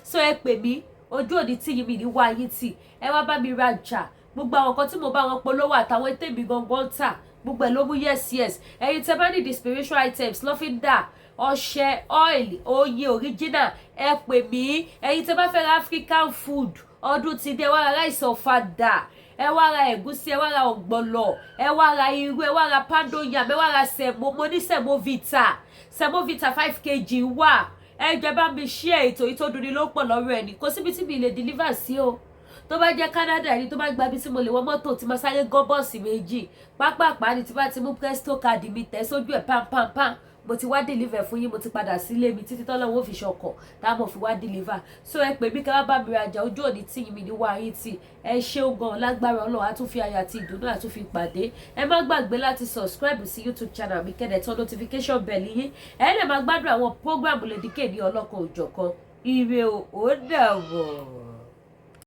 So ẹ pè mí, ojú òní tí yìí mi ní wá yín tì. Ẹ wá bá mi rajà. Gbogbo àwọn nǹkan tí mo bá wọn polówó àtàwọn tèmi gangan tà. Gbogbo ẹ̀ ló mú yes. Ẹ̀yin tẹ́ bá ní the spiritual items lọ́fíńdà, ọṣẹ, oil, oyin original, ẹ pè mí. Ẹ̀yin tẹ́ bá fẹ́ ra African food, ọdún ti dé, wá ra rice ọ̀fadà, ẹ wá ra ẹ̀gúsí, ẹ wá ra ọ̀gbọ̀lọ̀, ẹ wá ra irú, ẹ wá ra pando yam, ẹ wá ra sẹ̀mó, mo ní sẹ̀móvita 5 kg wà. Ẹ jẹ́ bá mi share ètò ìtòdúnni ló pọ̀ lọ́rọ̀ ẹni. Kò síbi tí mi lè deliver sí o. Tó bá jẹ́ Canada ni, tó bá gba bí tí mo lè wọ mọ́tò tí máa sáré gán bọ́ọ̀sì méjì. Pápápá ni tí bá ti mú Presto card mi tẹ̀ sójú ẹ̀ pam. Mo ti wá deliver fún yín, mo ti padà sílé mi títí tọ́lọ́run ó fi ṣọkọ̀ tá mo fi wá deliver. So ẹ pè mí ká wá bá mi rajà, ojú òní tí yín mi ní wá yín tì. Ẹ ṣeun gan lágbára Ọlọ́run, á tún fi ayọ̀ àti ìdùnnú á tún fi pàdé. Ẹ má gbàgbé láti subscribe sí YouTube channel mi, kẹ́dẹ̀ tán notification bell yín. Ẹ lè máa gbádùn àwọn program Lady K ní ọlọ́kan òjọ̀kan. Ire o, ó dàbọ̀.